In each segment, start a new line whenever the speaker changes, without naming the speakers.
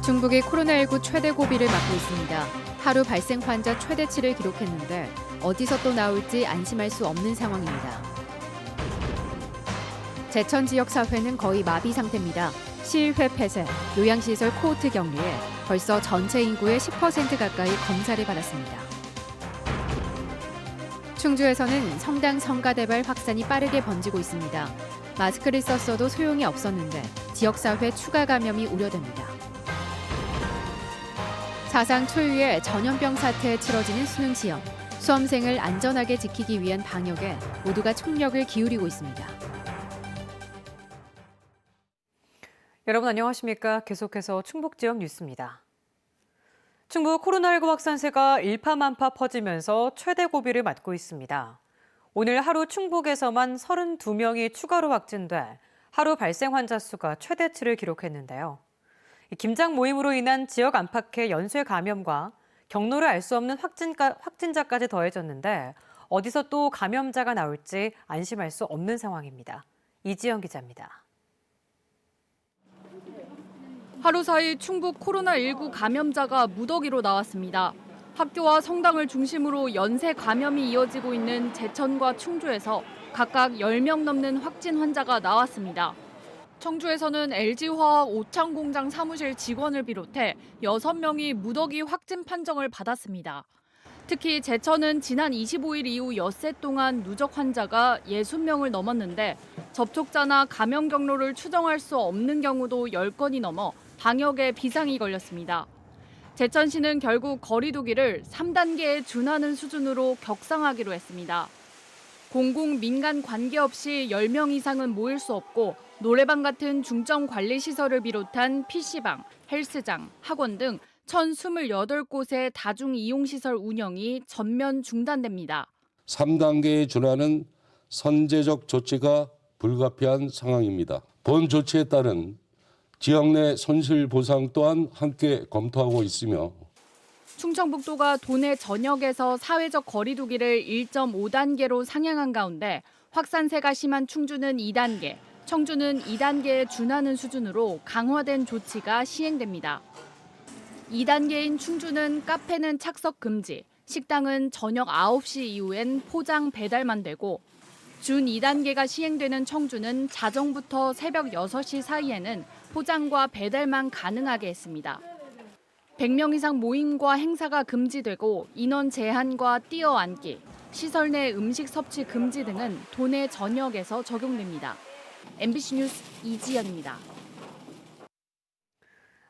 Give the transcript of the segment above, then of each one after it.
중국이 코로나19 최대 고비를 맞고 있습니다. 하루 발생 환자 최대치를 기록했는데 어디서 또 나올지 안심할 수 없는 상황입니다. 제천 지역 사회는 거의 마비 상태입니다. 시의회 폐쇄, 요양시설 코호트 격리에 벌써 전체 인구의 10% 가까이 검사를 받았습니다. 충주에서는 성당 성가대발 확산이 빠르게 번지고 있습니다. 마스크를 썼어도 소용이 없었는데 지역사회 추가 감염이 우려됩니다. 사상 초유의 전염병 사태에 치러지는 수능 시험. 수험생을 안전하게 지키기 위한 방역에 모두가 총력을 기울이고 있습니다.
여러분 안녕하십니까? 계속해서 충북 지역 뉴스입니다. 충북 코로나19 확산세가 일파만파 퍼지면서 최대 고비를 맞고 있습니다. 오늘 하루 충북에서만 32명이 추가로 확진돼 하루 발생 환자 수가 최대치를 기록했는데요. 김장 모임으로 인한 지역 안팎의 연쇄 감염과 경로를 알 수 없는 확진자까지 더해졌는데 어디서 또 감염자가 나올지 안심할 수 없는 상황입니다. 이지영 기자입니다.
하루 사이 충북 코로나19 감염자가 무더기로 나왔습니다. 학교와 성당을 중심으로 연쇄 감염이 이어지고 있는 제천과 충주에서 각각 10명 넘는 확진 환자가 나왔습니다. 청주에서는 LG화학 오창 공장 사무실 직원을 비롯해 6명이 무더기 확진 판정을 받았습니다. 특히 제천은 지난 25일 이후 엿새 동안 누적 환자가 60명을 넘었는데 접촉자나 감염 경로를 추정할 수 없는 경우도 10건이 넘어 방역에 비상이 걸렸습니다. 제천시는 결국 거리 두기를 3단계에 준하는 수준으로 격상하기로 했습니다. 공공 민간 관계없이 10명 이상은 모일 수 없고 노래방 같은 중점 관리 시설을 비롯한 PC방, 헬스장, 학원 등 1,028곳의 다중 이용 시설 운영이 전면 중단됩니다.
3단계에 준하는 선제적 조치가 불가피한 상황입니다. 본 조치에 따른 지역 내 손실 보상 또한 함께 검토하고 있으며
충청북도가 도내 전역에서 사회적 거리 두기를 1.5단계로 상향한 가운데 확산세가 심한 충주는 2단계, 청주는 2단계에 준하는 수준으로 강화된 조치가 시행됩니다. 2단계인 충주는 카페는 착석 금지, 식당은 저녁 9시 이후엔 포장 배달만 되고 준 2단계가 시행되는 청주는 자정부터 새벽 6시 사이에는 포장과 배달만 가능하게 했습니다. 100명 이상 모임과 행사가 금지되고 인원 제한과 뛰어앉기, 시설 내 음식 섭취 금지 등은 도내 전역에서 적용됩니다. MBC 뉴스 이지연입니다.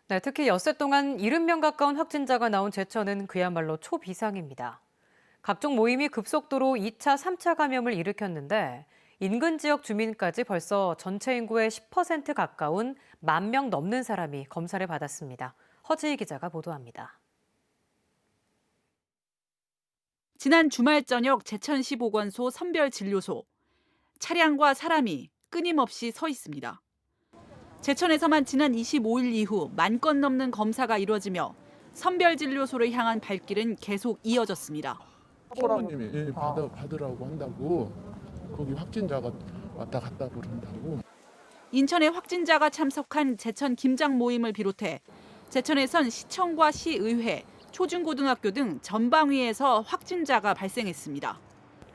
네, 특히 엿새 동안 70명 가까운 확진자가 나온 제천은 그야말로 초비상입니다. 각종 모임이 급속도로 2차, 3차 감염을 일으켰는데 인근 지역 주민까지 벌써 전체 인구의 10% 가까운 10,000명 넘는 사람이 검사를 받았습니다. 허지희 기자가 보도합니다.
지난 주말 저녁 제천시 보건소 선별진료소. 차량과 사람이 끊임없이 서 있습니다. 제천에서만 지난 25일 이후 10,000건 넘는 검사가 이루어지며 선별진료소를 향한 발길은 계속 이어졌습니다.
사모님이 받으라고 한다고 거기 확진자가 왔다 갔다 그런다고.
인천에 확진자가 참석한 제천 김장 모임을 비롯해 제천에선 시청과 시의회, 초중고등학교 등 전방위에서 확진자가 발생했습니다.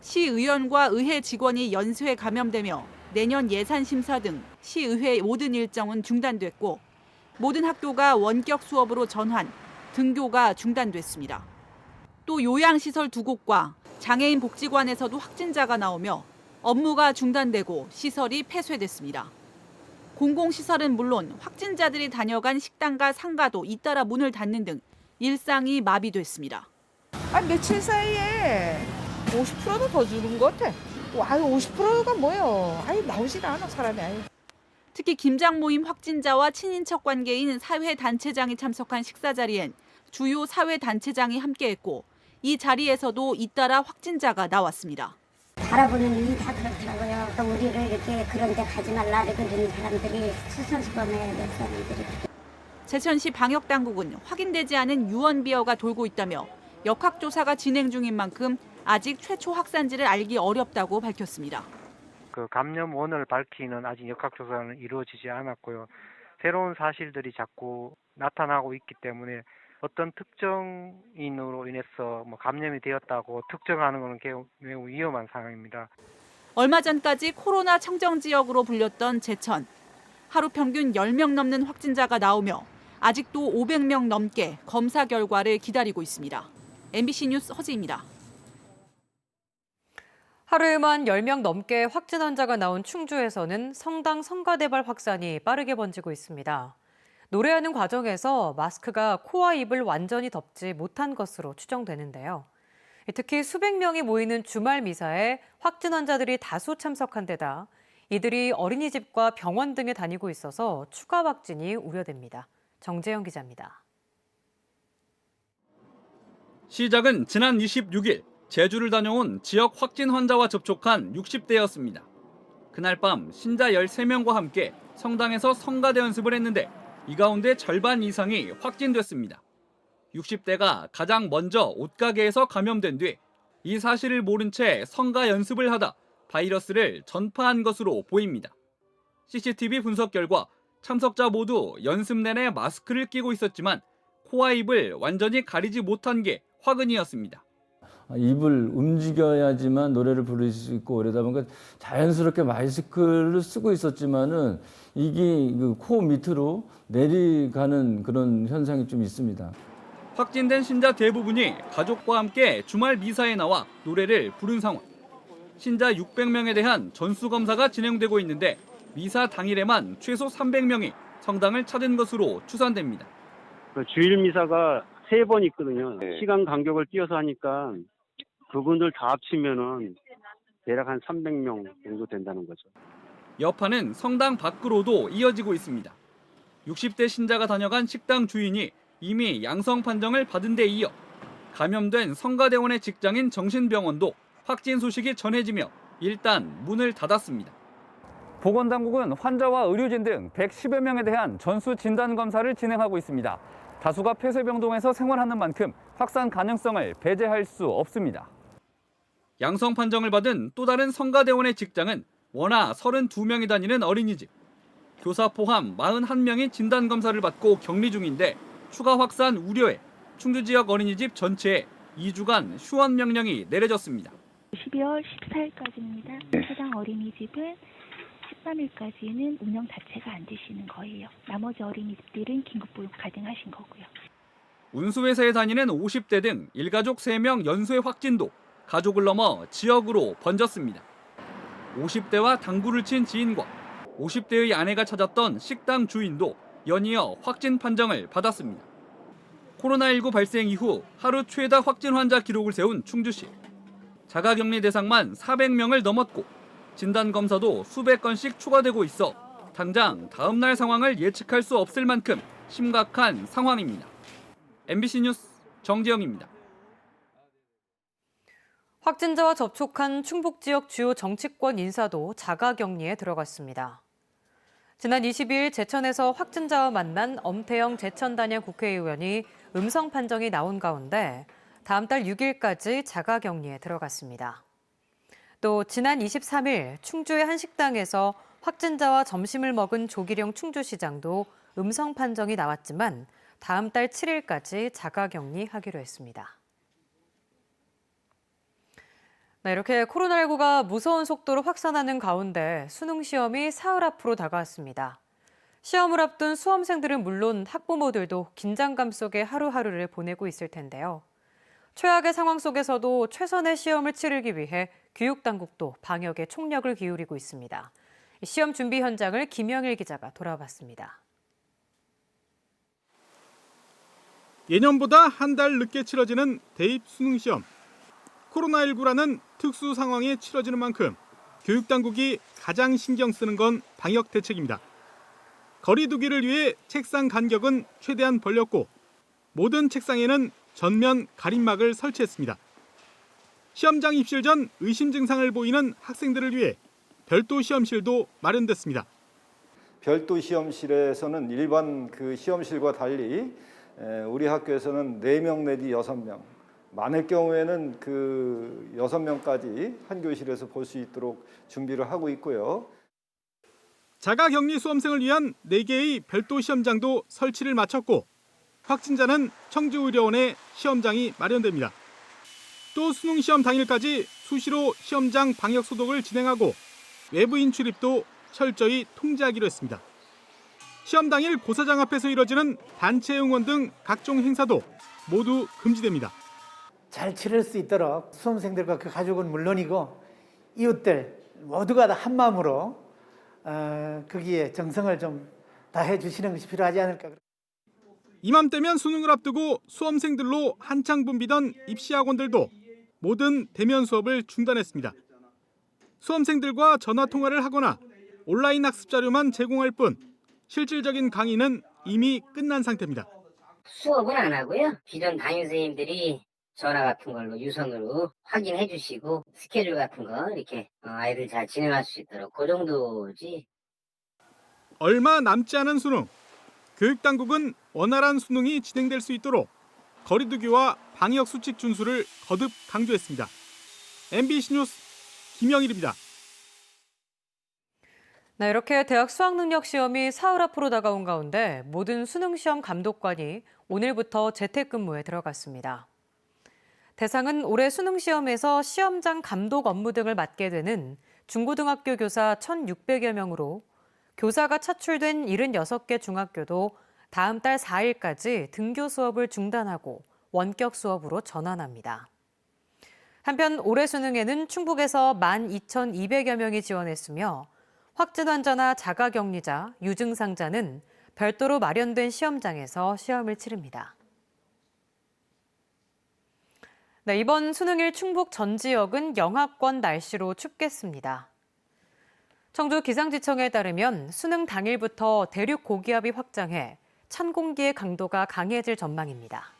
시의원과 의회 직원이 연쇄 감염되며 내년 예산 심사 등 시의회 모든 일정은 중단됐고 모든 학교가 원격 수업으로 전환, 등교가 중단됐습니다. 또 요양시설 2곳과 장애인 복지관에서도 확진자가 나오며 업무가 중단되고 시설이 폐쇄됐습니다. 공공시설은 물론 확진자들이 다녀간 식당과 상가도 잇따라 문을 닫는 등 일상이 마비됐습니다.
며칠 사이에 50%도 더 줄은 것 같아. 50%가 뭐예요? 나오질 않아, 사람이.
특히 김장 모임 확진자와 친인척 관계인 사회단체장이 참석한 식사 자리엔 주요 사회단체장이 함께했고 이 자리에서도 잇따라 확진자가 나왔습니다.
바라보는 눈이 다 그렇더라고요. 우리를 이렇게 그런 데 가지 말라 그러는 사람들이 수선수범해 몇 사람들이.
제천시 방역당국은 확인되지 않은 유언비어가 돌고 있다며 역학조사가 진행 중인 만큼 아직 최초 확산지를 알기 어렵다고 밝혔습니다.
그 감염원을 밝히는 아직 역학조사는 이루어지지 않았고요. 새로운 사실들이 자꾸 나타나고 있기 때문에 어떤 특정인으로 인해서 감염이 되었다고 특정하는 것은 매우 위험한 상황입니다.
얼마 전까지 코로나 청정 지역으로 불렸던 제천. 하루 평균 10명 넘는 확진자가 나오며 아직도 500명 넘게 검사 결과를 기다리고 있습니다. MBC 뉴스 허지입니다.
하루에만 10명 넘게 확진 환자가 나온 충주에서는 성당 성가대발 확산이 빠르게 번지고 있습니다. 노래하는 과정에서 마스크가 코와 입을 완전히 덮지 못한 것으로 추정되는데요. 특히 수백 명이 모이는 주말 미사에 확진 환자들이 다수 참석한 데다 이들이 어린이집과 병원 등에 다니고 있어서 추가 확진이 우려됩니다. 정재영 기자입니다.
시작은 지난 26일 제주를 다녀온 지역 확진 환자와 접촉한 60대였습니다. 그날 밤 신자 13명과 함께 성당에서 성가대 연습을 했는데 이 가운데 절반 이상이 확진됐습니다. 60대가 가장 먼저 옷가게에서 감염된 뒤 이 사실을 모른 채 성가 연습을 하다 바이러스를 전파한 것으로 보입니다. CCTV 분석 결과 참석자 모두 연습 내내 마스크를 끼고 있었지만 코와 입을 완전히 가리지 못한 게 화근이었습니다.
입을 움직여야지만 노래를 부를 수 있고 그러다 보니까 자연스럽게 마스크를 쓰고 있었지만은 이게 그 코 밑으로 내려가는 그런 현상이 좀 있습니다.
확진된 신자 대부분이 가족과 함께 주말 미사에 나와 노래를 부른 상황. 신자 600명에 대한 전수검사가 진행되고 있는데 미사 당일에만 최소 300명이 성당을 찾은 것으로 추산됩니다.
주일 미사가 3번 있거든요. 시간 간격을 띄어서 하니까 그분들 다 합치면은 대략 한 300명 정도 된다는 거죠.
여파는 성당 밖으로도 이어지고 있습니다. 60대 신자가 다녀간 식당 주인이 이미 양성 판정을 받은 데 이어 감염된 성가대원의 직장인 정신병원도 확진 소식이 전해지며 일단 문을 닫았습니다.
보건당국은 환자와 의료진 등 110여 명에 대한 전수 진단 검사를 진행하고 있습니다. 다수가 폐쇄병동에서 생활하는 만큼 확산 가능성을 배제할 수 없습니다.
양성 판정을 받은 또 다른 성가대원의 직장은 원화 32명이 다니는 어린이집. 교사 포함 41명이 진단검사를 받고 격리 중인데 추가 확산 우려에 충주 지역 어린이집 전체에 2주간 휴원 명령이 내려졌습니다.
12월 14일까지입니다. 해당 어린이집은 13일까지는 운영 자체가 안 되시는 거예요. 나머지 어린이집들은 긴급 보육 가능하신 거고요.
운수회사에 다니는 50대 등 일가족 3명 연쇄 확진도 가족을 넘어 지역으로 번졌습니다. 50대와 당구를 친 지인과 50대의 아내가 찾았던 식당 주인도 연이어 확진 판정을 받았습니다. 코로나19 발생 이후 하루 최다 확진 환자 기록을 세운 충주시. 자가격리 대상만 400명을 넘었고 진단검사도 수백 건씩 추가되고 있어 당장 다음 날 상황을 예측할 수 없을 만큼 심각한 상황입니다. MBC 뉴스 정재영입니다.
확진자와 접촉한 충북 지역 주요 정치권 인사도 자가격리에 들어갔습니다. 지난 22일 제천에서 확진자와 만난 엄태영 제천단양 국회의원이 음성 판정이 나온 가운데 다음 달 6일까지 자가격리에 들어갔습니다. 또 지난 23일 충주의 한 식당에서 확진자와 점심을 먹은 조기령 충주시장도 음성 판정이 나왔지만 다음 달 7일까지 자가격리하기로 했습니다. 이렇게 코로나19가 무서운 속도로 확산하는 가운데 수능 시험이 사흘 앞으로 다가왔습니다. 시험을 앞둔 수험생들은 물론 학부모들도 긴장감 속에 하루하루를 보내고 있을 텐데요. 최악의 상황 속에서도 최선의 시험을 치르기 위해 교육당국도 방역에 총력을 기울이고 있습니다. 시험 준비 현장을 김영일 기자가 돌아봤습니다.
예년보다 한 달 늦게 치러지는 대입 수능 시험. 코로나19라는 특수 상황에 치러지는 만큼 교육당국이 가장 신경 쓰는 건 방역 대책입니다. 거리 두기를 위해 책상 간격은 최대한 벌렸고 모든 책상에는 전면 가림막을 설치했습니다. 시험장 입실 전 의심 증상을 보이는 학생들을 위해 별도 시험실도 마련됐습니다.
별도 시험실에서는 일반 그 시험실과 달리 우리 학교에서는 4명 내지 6명, 많을 경우에는 그 6명까지 한 교실에서 볼 수 있도록 준비를 하고 있고요.
자가격리 수험생을 위한 4개의 별도 시험장도 설치를 마쳤고 확진자는 청주의료원에 시험장이 마련됩니다. 또 수능시험 당일까지 수시로 시험장 방역 소독을 진행하고 외부인 출입도 철저히 통제하기로 했습니다. 시험 당일 고사장 앞에서 이뤄지는 단체 응원 등 각종 행사도 모두 금지됩니다.
잘 치를 수 있도록 수험생들과 그 가족은 물론이고 이웃들 모두가 다 한마음으로 거기에 정성을 좀 다해 주시는 것이 필요하지 않을까.
이맘때면 수능을 앞두고 수험생들로 한창 붐비던 입시학원들도 모든 대면 수업을 중단했습니다. 수험생들과 전화 통화를 하거나 온라인 학습 자료만 제공할 뿐 실질적인 강의는 이미 끝난 상태입니다.
수업은 안 하고요. 기존 담임 선생님들이 전화 같은 걸로 유선으로 확인해 주시고 스케줄 같은 거 이렇게 아이들 잘 진행할 수 있도록 그 정도지.
얼마 남지 않은 수능. 교육당국은 원활한 수능이 진행될 수 있도록 거리두기와 방역 수칙 준수를 거듭 강조했습니다. MBC 뉴스 김영일입니다.
네, 이렇게 대학 수학능력시험이 사흘 앞으로 다가온 가운데 모든 수능시험 감독관이 오늘부터 재택근무에 들어갔습니다. 대상은 올해 수능시험에서 시험장 감독 업무 등을 맡게 되는 중고등학교 교사 1,600여 명으로 교사가 차출된 76개 중학교도 다음 달 4일까지 등교 수업을 중단하고 원격 수업으로 전환합니다. 한편 올해 수능에는 충북에서 12,200여 명이 지원했으며 확진 환자나 자가격리자, 유증상자는 별도로 마련된 시험장에서 시험을 치릅니다. 네, 이번 수능일 충북 전 지역은 영하권 날씨로 춥겠습니다. 청주 기상지청에 따르면 수능 당일부터 대륙 고기압이 확장해 찬 공기의 강도가 강해질 전망입니다.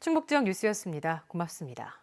충북 지역 뉴스였습니다. 고맙습니다.